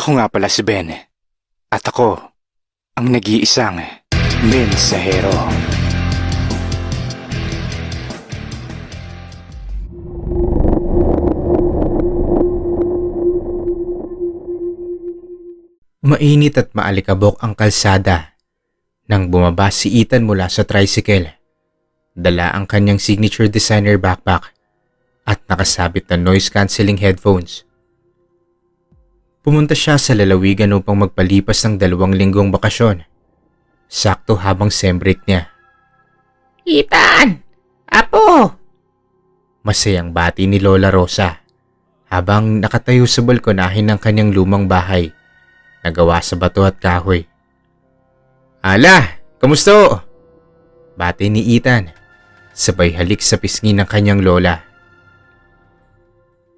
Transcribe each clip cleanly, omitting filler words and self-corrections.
Ako nga pala si Ben. At ako, ang nag-iisang mensahero. Mainit at maalikabok ang kalsada nang bumaba si Ethan mula sa tricycle. Dala ang kanyang signature designer backpack at nakasabit na noise-cancelling headphones. Pumunta siya sa lalawigan upang magpalipas ng 2 linggong bakasyon. Sakto habang sembreak niya. Ethan! Apo! Masayang bati ni Lola Rosa habang nakatayo sa balkonahin ng kanyang lumang bahay na gawa sa bato at kahoy. Ala! Kamusta? Bati ni Ethan, sabay halik sa pisngi ng kanyang lola.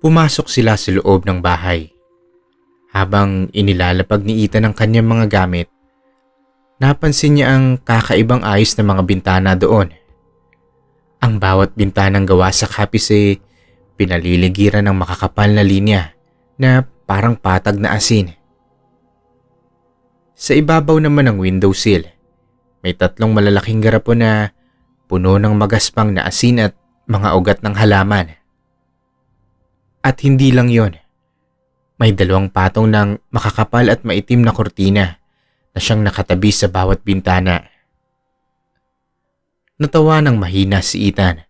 Pumasok sila sa loob ng bahay. Habang inilalapag ni Ethan ang kanyang mga gamit, napansin niya ang kakaibang ayos ng mga bintana doon. Ang bawat bintanang gawa sa kapis pinaliligiran ng makakapal na linya na parang patag na asin. Sa ibabaw naman ng windowsill, may 3 malalaking garapon na puno ng magaspang na asin at mga ugat ng halaman. At hindi lang yon, may 2 patong ng makakapal at maitim na kortina na siyang nakatabi sa bawat bintana. Natawa ng mahina si Ethan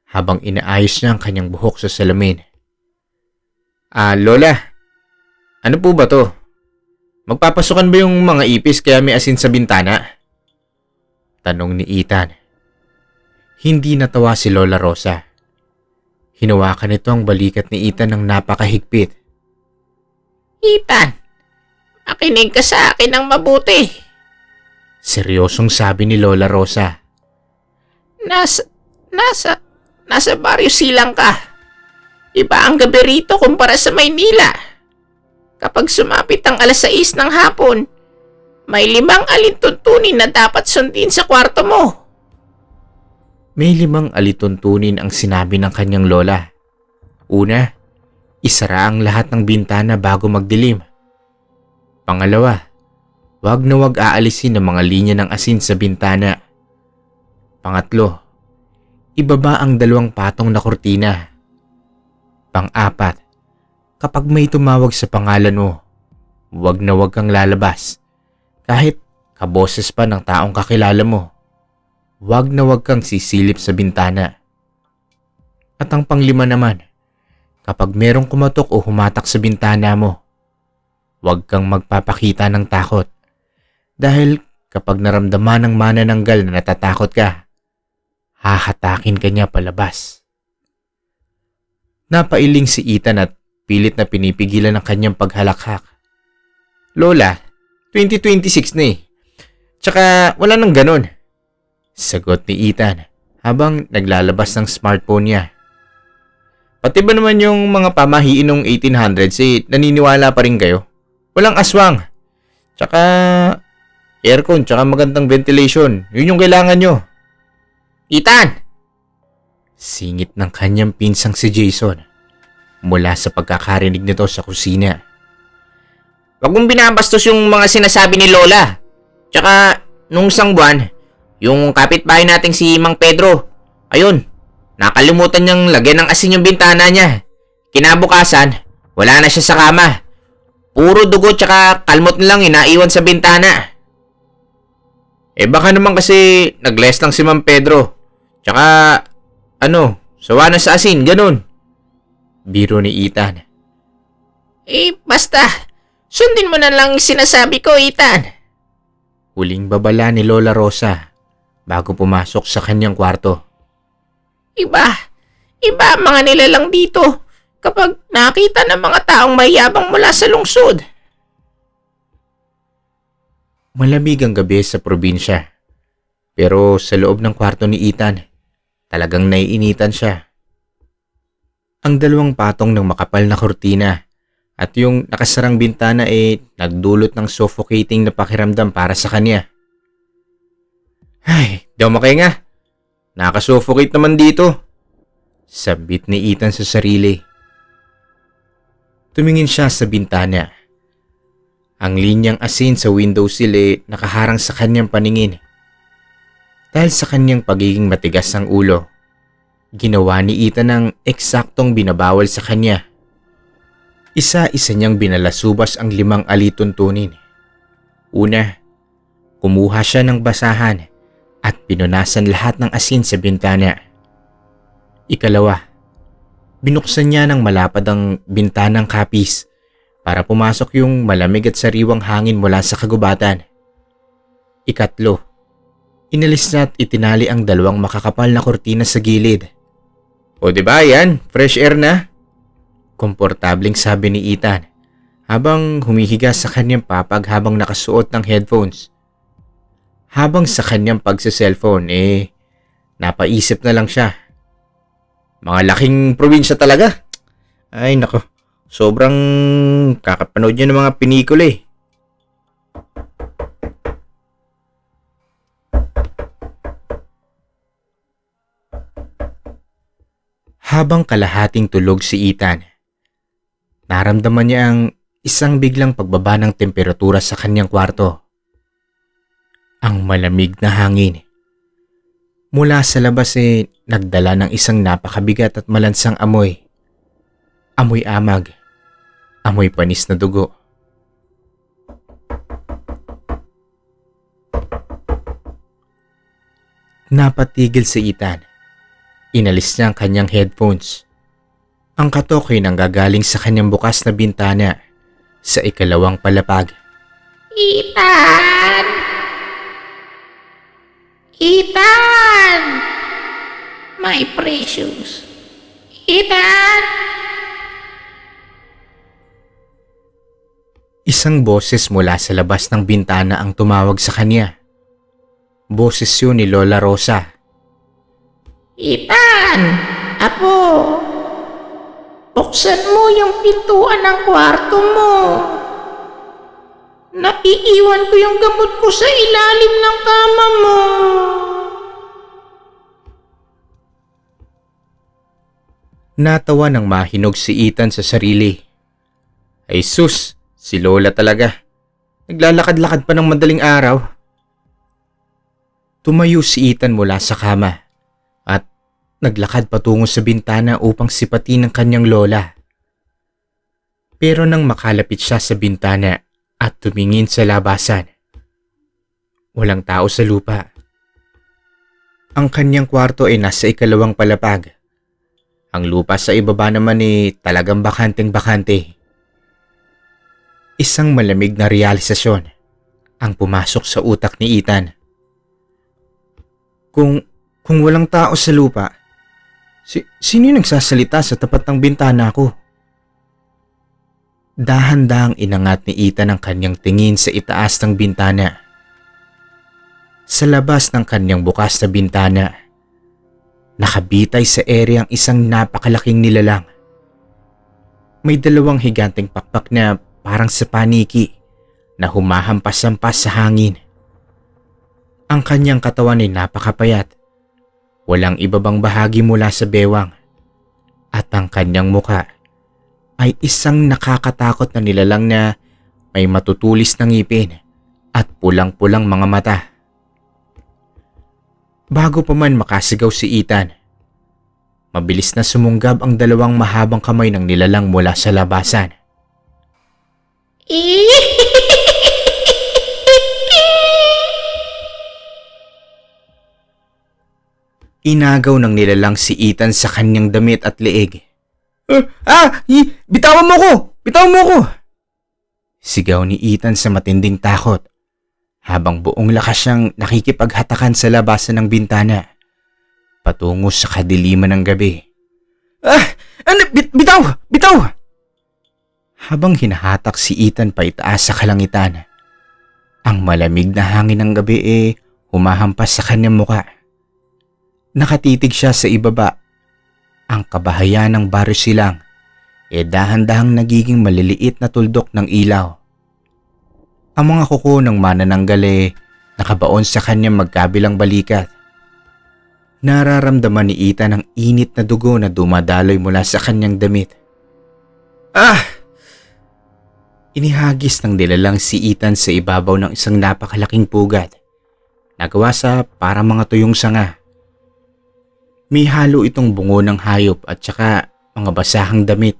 habang inaayos niya ang kanyang buhok sa salamin. Lola, ano po ba to? Magpapasukan ba yung mga ipis kaya may asin sa bintana? Tanong ni Ethan. Hindi natawa si Lola Rosa. Hinawakan nito ang balikat ni Ethan ng napakahigpit. Ethan! Makinig ka sa akin ng mabuti. Seryosong sabi ni Lola Rosa. Nasa Barrio Silang ka. Iba ang gabi rito kumpara sa Maynila. Kapag sumapit ang 6:00 ng hapon, may 5 alituntunin na dapat sundin sa kwarto mo. May 5 alituntunin ang sinabi ng kanyang lola. Una, isara ang lahat ng bintana bago magdilim. Pangalawa, wag na wag aalisin ang mga linya ng asin sa bintana. Pangatlo, ibaba ang 2 patong na kortina. Pang-4, kapag may tumawag sa pangalan mo, wag na wag kang lalabas. Kahit kaboses pa ng taong kakilala mo, wag na wag kang sisilip sa bintana. At ang pang-5 naman, kapag merong kumatok o humatak sa bintana mo, wag kang magpapakita ng takot. Dahil kapag naramdaman ng manananggal na natatakot ka, hahatakin ka niya palabas. Napailing si Ethan at pilit na pinipigilan ang kanyang paghalakhak. Lola, 2026 na Tsaka wala nang ganon. Sagot ni Ethan habang naglalabas ng smartphone niya. Pati ba naman yung mga pamahiin ng 1800s naniniwala pa rin kayo? Walang aswang. Tsaka aircon, tsaka magandang ventilation. Yun yung kailangan nyo. Ethan! Singit ng kanyang pinsang si Jason mula sa pagkakarinig nito sa kusina. Wag mong binabastos yung mga sinasabi ni Lola. Tsaka nung isang buwan, yung kapitbahay nating si Mang Pedro, ayun, nakalimutan niyang lagyan ng asin yung bintana niya. Kinabukasan, wala na siya sa kama. Puro dugo tsaka kalmot na lang naiwan sa bintana. Baka naman kasi nag-less lang si Mang Pedro. Tsaka sawa na sa asin, ganun. Biro ni Ethan. Basta, sundin mo na lang sinasabi ko, Ethan. Huling babala ni Lola Rosa bago pumasok sa kanyang kwarto. Iba ang mga nilalang dito kapag nakita ng mga taong mayabang mula sa lungsod. Malamig ang gabi sa probinsya. Pero sa loob ng kwarto ni Ethan, talagang naiinitan siya. Ang 2 patong ng makapal na kortina at yung nakasarang bintana nagdulot ng suffocating na pakiramdam para sa kanya. Ay, daw makahinga. Nakasuffocate naman dito. Sabit ni Ethan sa sarili. Tumingin siya sa bintana Ang linyang asin sa windowsill nakaharang sa kanyang paningin. Dahil sa kanyang pagiging matigas ang ulo, ginawa ni Ethan ang eksaktong binabawal sa kanya. Isa-isa niyang binalasubas ang 5 alituntunin. Una, kumuha siya ng basahan at pinunasan lahat ng asin sa bintana. Ikalawa, binuksan niya ng malapad ang bintanang kapis para pumasok yung malamig at sariwang hangin mula sa kagubatan. Ikatlo, inalis na at itinali ang 2 makakapal na kortina sa gilid. O diba yan, fresh air na? Komportabling sabi ni Ethan habang humihiga sa kanyang papag habang nakasuot ng headphones. Habang sa kanyang pagsa-cellphone napaisip na lang siya. Mga laking probinsya talaga. Ay nako, sobrang kakapanood niya ng mga pinikula Habang kalahating tulog si Ethan, naramdaman niya ang isang biglang pagbaba ng temperatura sa kanyang kwarto. Ang malamig na hangin. Mula sa labas nagdala ng isang napakabigat at malansang amoy. Amoy amag. Amoy panis na dugo. Napatigil si Ethan. Inalis niya ang kanyang headphones. Ang katok ay nanggagaling sa kanyang bukas na bintana sa ikalawang palapag. Ethan! Ethan! My precious. Ethan! Isang boses mula sa labas ng bintana ang tumawag sa kanya. Boses yun ni Lola Rosa. Ethan! Apo! Buksan mo yung pintuan ng kwarto mo. Naiiwan ko yung gamot ko sa ilalim ng kama mo. Natawa nang mahinog si Ethan sa sarili. Ay sus, si Lola talaga. Naglalakad-lakad pa ng madaling araw. Tumayo si Ethan mula sa kama at naglakad patungo sa bintana upang sipatin ang kanyang lola. Pero nang makalapit siya sa bintana at tumingin sa labasan, walang tao sa lupa. Ang kanyang kwarto ay nasa ikalawang palapag. Ang lupa sa ibaba naman talagang bakanteng-bakante. Isang malamig na realisasyon ang pumasok sa utak ni Ethan. Kung walang tao sa lupa, sino yung nagsasalita sa tapat ng bintana ko? Dahan-dahang inangat ni Ethan ang kanyang tingin sa itaas ng bintana. Sa labas ng kanyang bukas na bintana, nakabitay sa ere ang isang napakalaking nilalang. May 2 higanteng pakpak na parang sa paniki na humahampas-hampas sa hangin. Ang kanyang katawan ay napakapayat. Walang ibabang bahagi mula sa bewang. At ang kanyang muka ay isang nakakatakot na nilalang na may matutulis na ngipin at pulang-pulang mga mata. Bago pa man makasigaw si Ethan, mabilis na sumunggab ang 2 mahabang kamay ng nilalang mula sa labasan. Inagaw ng nilalang si Ethan sa kanyang damit at leeg. Bitawan mo ko! Bitawan mo ko! Sigaw ni Ethan sa matinding takot habang buong lakas siyang nakikipaghatakan sa labasan ng bintana patungo sa kadiliman ng gabi. Bitaw! Bitaw! Habang hinahatak si Ethan pa itaas sa kalangitan, ang malamig na hangin ng gabi humahampas sa kanyang muka. Nakatitig siya sa ibaba. Ang kabahayan ng baryo silang dahan-dahang nagiging maliliit na tuldok ng ilaw. Ang mga kuko ng manananggal nakabaon sa kanyang magkabilang balikat. Nararamdaman ni Ethan ang init na dugo na dumadaloy mula sa kanyang damit. Inihagis ng nilalang si Ethan sa ibabaw ng isang napakalaking pugad. Nagawa sa para mga tuyong sanga. May halo itong bungo ng hayop at saka mga basahang damit.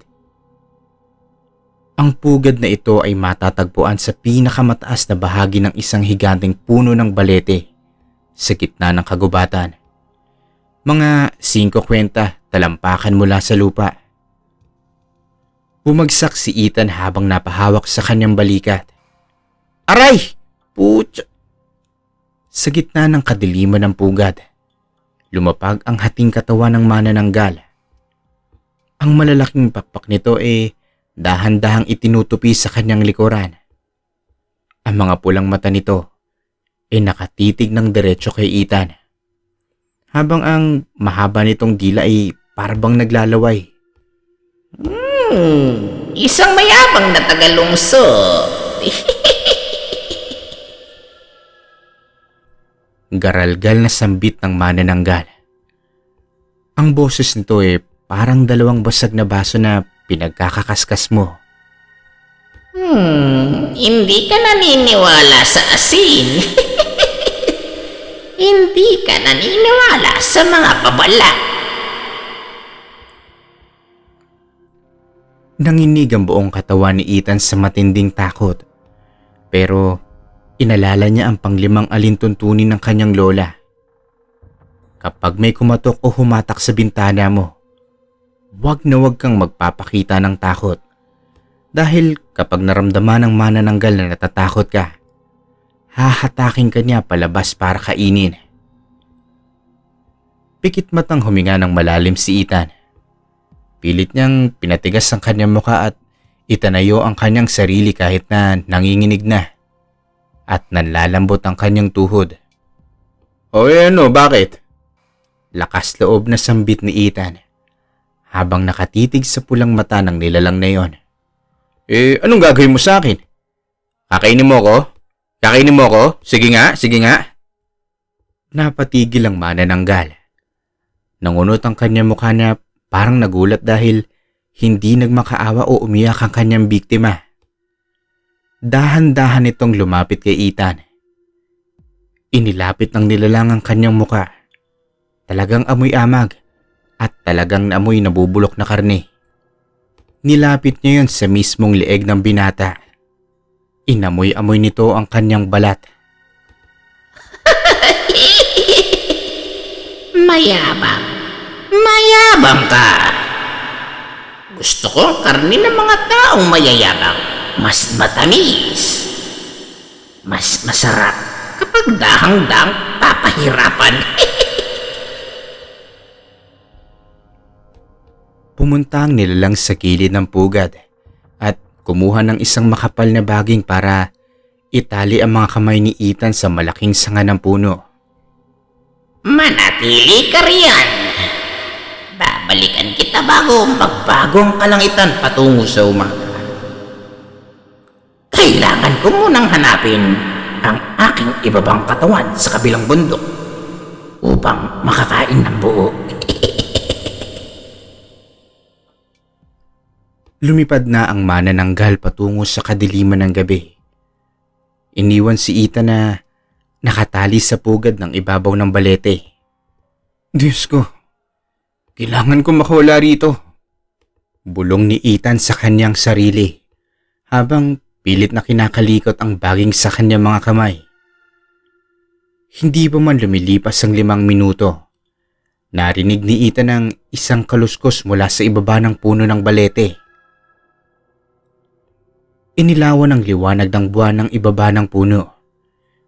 Ang pugad na ito ay matatagpuan sa pinakamataas na bahagi ng isang higanteng puno ng balete sa gitna ng kagubatan. Mga 50 talampakan mula sa lupa. Bumagsak si Ethan habang napahawak sa kanyang balikat. Aray! Putya! Sa gitna ng kadiliman ng pugad, lumapag ang hating katawan ng manananggal. Ang malalaking pakpak nito ay dahan-dahang itinutupi sa kanyang likuran. Ang mga pulang mata nito ay nakatitig ng diretso kay Ethan, habang ang mahaba nitong dila ay parabang naglalaway. Isang mayabang na tagalungso. Garalgal na sambit ng manananggal. Ang boses nito ay parang dalawang basag na baso na pinagkakakaskas mo. Hindi ka naniniwala sa asin. Hindi ka naniniwala sa mga babala. Nanginig ang buong katawan ni Ethan sa matinding takot. Pero inalala niya ang panglimang alintuntunin ng kanyang lola. Kapag may kumatok o humatak sa bintana mo, huwag na huwag kang magpapakita ng takot. Dahil kapag naramdaman ng manananggal na natatakot ka, hahatakin ka niya palabas para kainin. Pikit matang huminga ng malalim si Ethan. Pilit niyang pinatigas ang kanyang muka at itanayo ang kanyang sarili kahit na nanginginig na. At nanlalambot ang kanyang tuhod. O ano, bakit? Lakas loob na sambit ni Ethan habang nakatitig sa pulang mata ng nilalang na yon. Anong gagawin mo sa akin? Kakainin mo ko? Kakainin mo ko? Sige nga, sige nga. Napatigil ang manananggal. Nangunot ang kanyang mukha na parang nagulat dahil hindi nagmakaawa o umiyak ang kanyang biktima. Dahan-dahan itong lumapit kay Ethan. Inilapit ng nilalang ang kanyang muka. Talagang amoy amag at talagang amoy nabubulok na karne. Nilapit niya yun sa mismong leeg ng binata. Inamoy-amoy nito ang kanyang balat. Mayabang. Mayabang ka. Gusto ko ang karne ng mga taong mayayabang. Mas matamis. Mas masarap kapag dahang-dahang papahirapan. Pumunta ang nilalang sa gilid ng pugad at kumuha ng isang makapal na baging para itali ang mga kamay ni Ethan sa malaking sanga ng puno. Manatili ka riyan. Babalikan kita bago magbagong kalangitan patungo sa umaga. Kailangan ko munang hanapin ang aking ibabang katawan sa kabilang bundok upang makakain ng buo. Lumipad na ang manananggal patungo sa kadiliman ng gabi. Iniwan si Ethan na nakatali sa pugad ng ibabaw ng balete. Diyos ko, kailangan ko makawala rito. Bulong ni Ethan sa kanyang sarili habang pilit na kinakalikot ang baging sa kanyang mga kamay. Hindi pa man lumilipas ang 5 minuto. Narinig ni Ethan ang isang kaluskos mula sa ibaba ng puno ng balete. Inilawan ang liwanag ng buwan ng ibaba ng puno.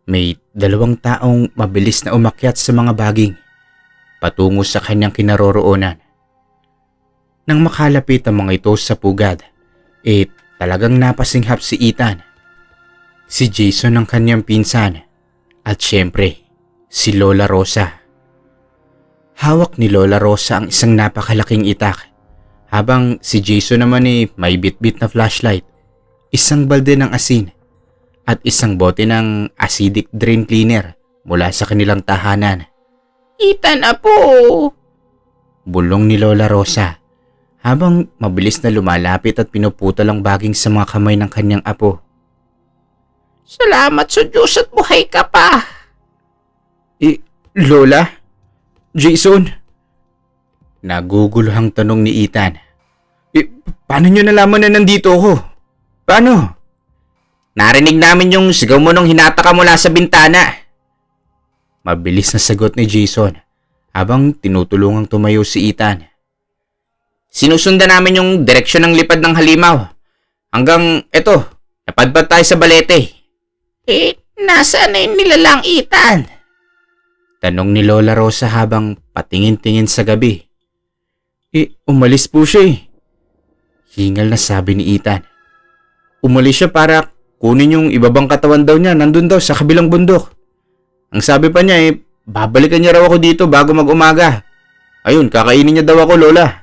May 2 taong mabilis na umakyat sa mga baging patungo sa kanyang kinaroroonan. Nang makalapit ang mga ito sa pugad, talagang napasinghap si Ethan. Si Jason ang kanyang pinsan at syempre si Lola Rosa. Hawak ni Lola Rosa ang isang napakalaking itak habang si Jason naman may bitbit na flashlight, isang balde ng asin at isang bote ng acidic drain cleaner mula sa kanilang tahanan. Ethan, apo! Bulong ni Lola Rosa habang mabilis na lumalapit at pinuputol ang baging sa mga kamay ng kanyang apo. Salamat sa Diyos at buhay ka pa. Lola? Jason? Naguguluhang tanong ni Ethan. Paano nyo nalaman na nandito ako? Paano? Narinig namin yung sigaw mo nung hinata ka mula sa bintana. Mabilis na sagot ni Jason habang tinutulungang tumayo si Ethan. Sinusundan namin yung direksyon ng lipad ng halimaw. Hanggang eto, napadpad tayo sa balete. Nasaan na yung nilalang, Ethan? Tanong ni Lola Rosa habang patingin-tingin sa gabi. Umalis po siya eh. Hingal na sabi ni Ethan. Umalis siya para kunin yung ibabang katawan daw niya, nandun daw sa kabilang bundok. Ang sabi pa niya babalikan niya raw ako dito bago mag-umaga. Ayun, kakainin niya daw ako, Lola.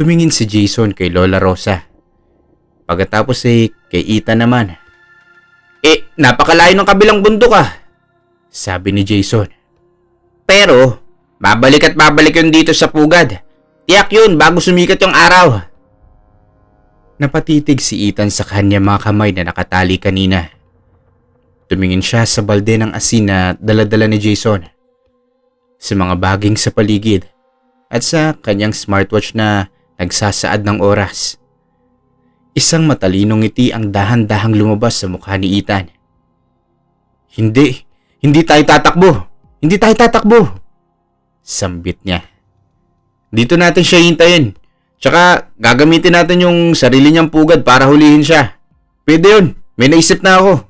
Tumingin si Jason kay Lola Rosa. Pagkatapos kay Ethan naman. Napakalayo ng kabilang bundok Sabi ni Jason. Pero, babalik at babalik yun dito sa pugad. Tiyak yun bago sumikat yung araw. Napatitig si Ethan sa kanya mga kamay na nakatali kanina. Tumingin siya sa balde ng asin na dala-dala ni Jason, sa mga baging sa paligid at sa kanyang smartwatch na nagsasaad ng oras. Isang matalinong ngiti ang dahan-dahang lumabas sa mukha ni Ethan. Hindi tayo tatakbo. Sambit niya. Dito natin siya hintayin. Tsaka gagamitin natin yung sarili niyang pugad para hulihin siya. Pwede yun, may naisip na ako.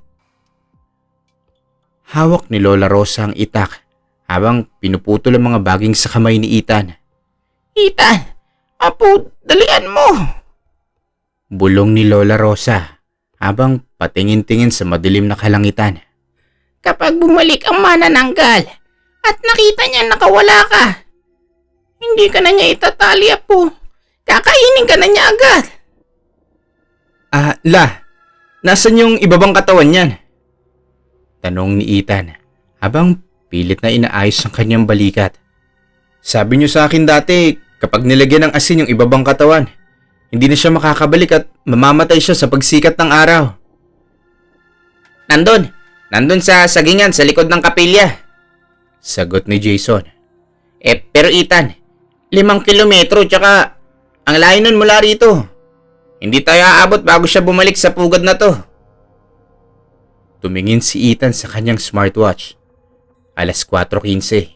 Hawak ni Lola Rosa ang itak habang pinuputol ang mga baging sa kamay ni Ethan. Ethan, apo, dalian mo. Bulong ni Lola Rosa habang patingin-tingin sa madilim na kalangitan. Kapag bumalik ang manananggal at nakita niya nakawala ka, hindi ka na niya itatali, apo. Kakainin ka na niya agad. Nasaan yung ibabang katawan niyan? Tanong ni Ethan habang pilit na inaayos ang kanyang balikat. Sabi niyo sa akin dati, kapag nilagyan ng asin yung ibabang katawan, hindi na siya makakabalik at mamamatay siya sa pagsikat ng araw. Nandun sa sagingan sa likod ng kapilya. Sagot ni Jason. Pero Ethan, 5 kilometro tsaka ang layo nun mula rito. Hindi tayo aabot bago siya bumalik sa pugad na to. Tumingin si Ethan sa kanyang smartwatch. 4:15.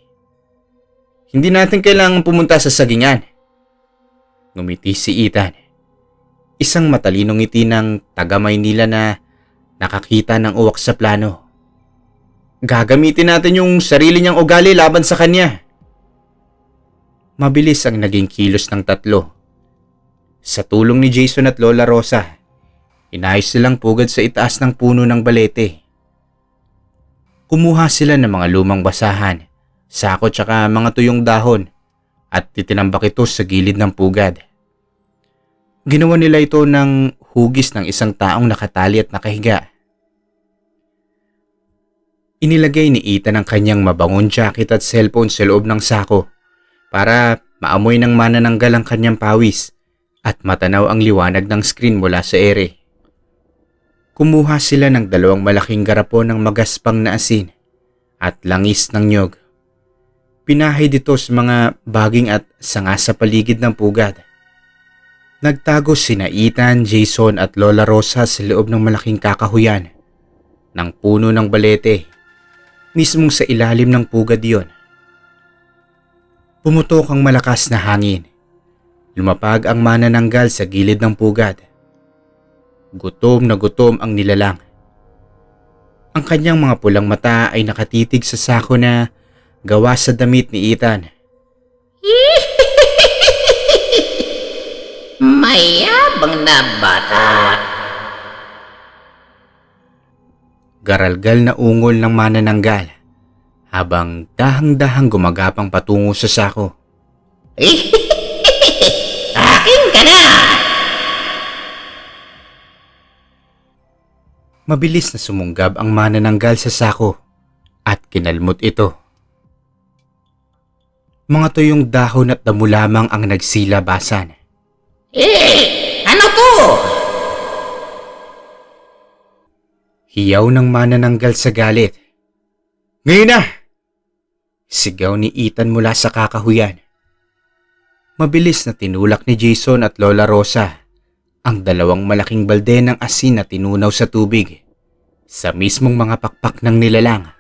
Hindi natin kailangang pumunta sa sagingan. Ngumiti si Ethan. Isang matalinong ngiti ng taga Maynila na nakakita ng uwak sa plano. Gagamitin natin yung sarili niyang ugali laban sa kanya. Mabilis ang naging kilos ng tatlo. Sa tulong ni Jason at Lola Rosa, inayos silang pugad sa itaas ng puno ng balete. Kumuha sila ng mga lumang basahan, sako tsaka mga tuyong dahon at titinambak ito sa gilid ng pugad. Ginawa nila ito ng hugis ng isang taong nakatali at nakahiga. Inilagay ni Ethan ang kanyang mabangong jacket at cellphone sa loob ng sako para maamoy ng manananggal ang kanyang pawis at matanaw ang liwanag ng screen mula sa ere. Kumuha sila ng 2 malaking garapon ng magaspang na asin at langis ng nyog. Pinahid ito sa mga baging at sanga sa paligid ng pugad. Nagtago sina Ethan, Jason at Lola Rosa sa loob ng malaking kakahuyan ng puno ng balete, mismong sa ilalim ng pugad iyon. Pumutok ang malakas na hangin. Lumapag ang manananggal sa gilid ng pugad. Gutom na gutom ang nilalang. Ang kanyang mga pulang mata ay nakatitig sa sako na gawa sa damit ni Ethan. Mayabang na bata. Garalgal na ungol ng manananggal habang dahang-dahang gumagapang patungo sa sako. Akin ka na! Mabilis na sumunggab ang manananggal sa sako at kinalmot ito. Mga tuyong dahon at damo lamang ang nagsilabasan. Ano to? Hiyaw ng manananggal sa galit. Ngayon na! Sigaw ni Ethan mula sa kakahuyan. Mabilis na tinulak ni Jason at Lola Rosa ang dalawang malaking balde ng asin na tinunaw sa tubig sa mismong mga pakpak ng nilalang.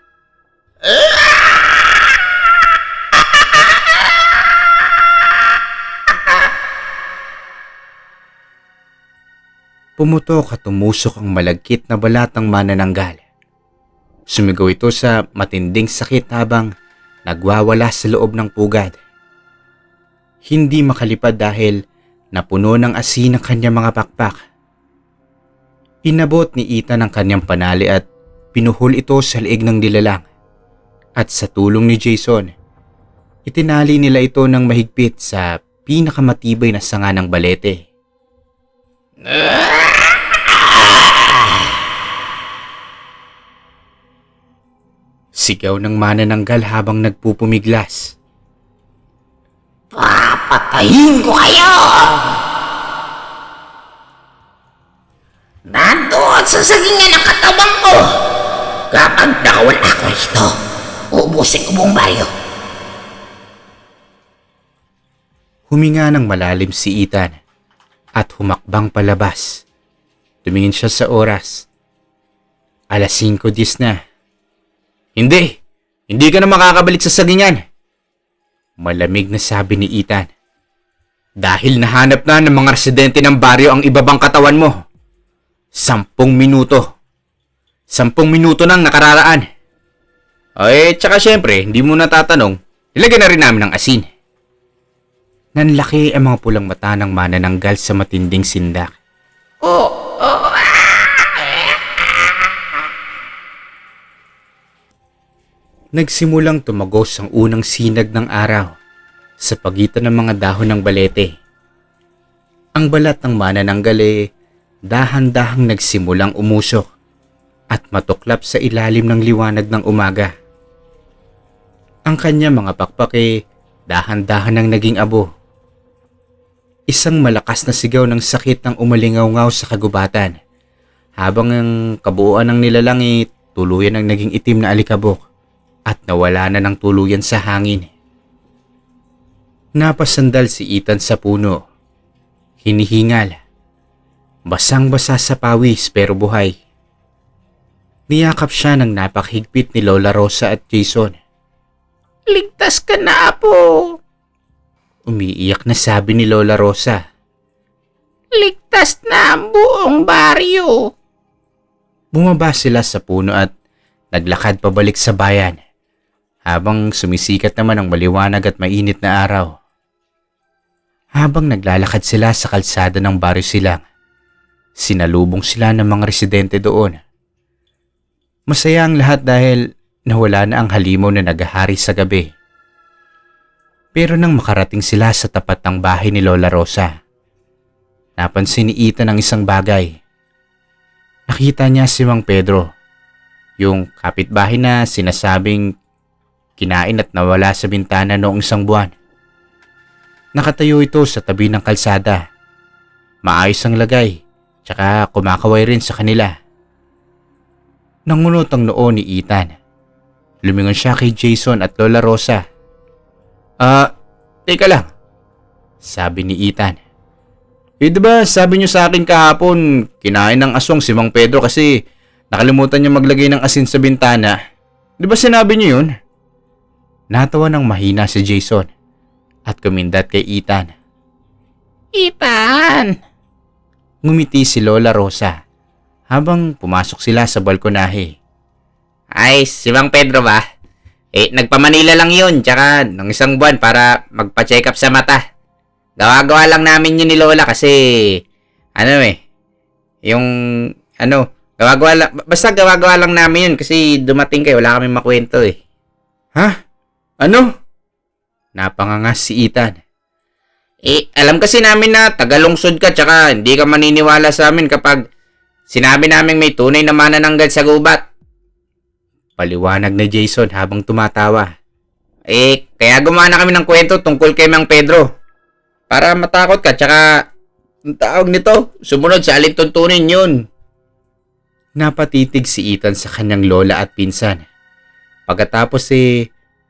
Pumutok at tumusok ang malagkit na balat ng manananggal. Sumigaw ito sa matinding sakit habang nagwawala sa loob ng pugad. Hindi makalipad dahil napuno ng asin ang kanyang mga pakpak. Inabot ni Ethan ang kanyang panali at pinuhol ito sa liig ng nilalang. At sa tulong ni Jason, itinali nila ito ng mahigpit sa pinakamatibay na sanga ng balete. Sigaw ng manananggal habang nagpupumiglas. Papatayin ko kayo! Nandoon sa sagingan ng katawan ko! Kapag nakawala ako rito, ubusin ko buong baryo. Huminga ng malalim si Ethan at humakbang palabas. Tumingin siya sa oras. 5:10 na. Hindi ka na makakabalik sa sagingan. Malamig na sabi ni Ethan. Dahil nahanap na ng mga residente ng baryo ang ibabang katawan mo. 10 minuto. 10 minuto nang nakararaan. Tsaka syempre, hindi mo natatanong, ilagay na rin namin ng asin. Nanlaki ang mga pulang mata ng manananggal sa matinding sindak. Nagsimulang tumagos ang unang sinag ng araw sa pagitan ng mga dahon ng balete. Ang balat ng manananggal dahan-dahang nagsimulang umusok at matuklap sa ilalim ng liwanag ng umaga. Ang kanya mga pakpak dahan-dahan nang naging abo. Isang malakas na sigaw ng sakit ang umalingaw-ngaw sa kagubatan habang ang kabuuan ng nilalang tuluyan ang naging itim na alikabok at nawala na ng tuluyan sa hangin. Napasandal si Ethan sa puno. Hinihingal. Basang-basa sa pawis pero buhay. Niyakap siya ng napakhigpit ni Lola Rosa at Jason. Ligtas ka na, Apo! Umiiyak na sabi ni Lola Rosa. Ligtas na ang buong baryo! Bumaba sila sa puno at naglakad pabalik sa bayan habang sumisikat naman ang maliwanag at mainit na araw. Habang naglalakad sila sa kalsada ng baryo silang, sinalubong sila ng mga residente doon. Masaya ang lahat dahil nawala na ang halimaw na naghahari sa gabi. Pero nang makarating sila sa tapat ng bahay ni Lola Rosa, napansin ni Ethan ang isang bagay. Nakita niya si Mang Pedro, yung kapitbahay na sinasabing kinain at nawala sa bintana noong isang buwan. Nakatayo ito sa tabi ng kalsada. Maayos ang lagay, tsaka kumakaway rin sa kanila. Nangunot ang noo ni Ethan. Lumingon siya kay Jason at Lola Rosa. Teka lang, sabi ni Ethan. Diba sabi niyo sa akin kahapon, kinain ng aswang si Mang Pedro kasi nakalimutan niya maglagay ng asin sa bintana. Diba sinabi niyo yun? Natawa ng mahina si Jason at kumindat kay Ethan. Ethan! Ngumiti si Lola Rosa habang pumasok sila sa balkonahe. Ay, si Mang Pedro ba? Nagpamanila lang yun, tsaka ng isang buwan para magpa-check up sa mata. Gawa-gawa lang namin yun ni Lola kasi, gawa-gawa lang, basta gawa-gawa lang namin yun kasi dumating kayo, wala kami makwento Ha? Ano? Napangangas si Ethan. Alam kasi namin na tagalungsod ka, tsaka hindi ka maniniwala sa amin kapag sinabi namin may tunay na manananggal sa gubat. Paliwanag na Jason habang tumatawa. Kaya gumawa na kami ng kwento tungkol kay Mang Pedro. Para matakot ka, tsaka Ang tawag nito, sumunod sa alituntunin yun. Napatitig si Ethan sa kanyang lola at pinsan. Pagkatapos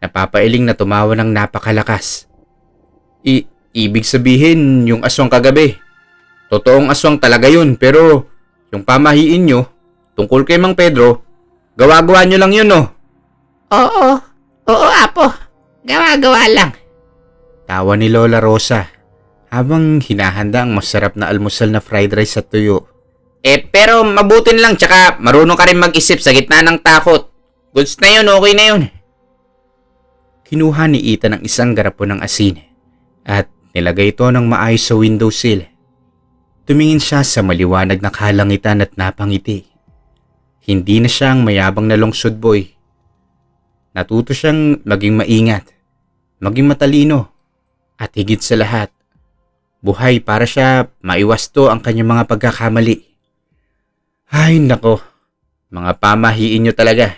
napapailing na tumawa ng napakalakas. Ibig sabihin yung aswang kagabi. Totoong aswang talaga yun, pero yung pamahiin nyo tungkol kay Mang Pedro, gawa-gawa nyo lang yun, no? Oo, apo. Gawa-gawa lang. Tawa ni Lola Rosa habang hinahanda ang masarap na almusal na fried rice at tuyo. Pero mabutin lang, tsaka marunong ka rin mag-isip sa gitna ng takot. Goods na yun, okay na yun. Kinuha ni Ethan ang isang garapon ng asin at nilagay ito ng maayos sa windowsill. Tumingin siya sa maliwanag na kalangitan at napangiti. Hindi na siya ang mayabang na lungsod boy. Natuto siyang maging maingat, maging matalino, at higit sa lahat, buhay para siya maiwasto ang kanyang mga pagkakamali. Ay nako, mga pamahiin nyo talaga.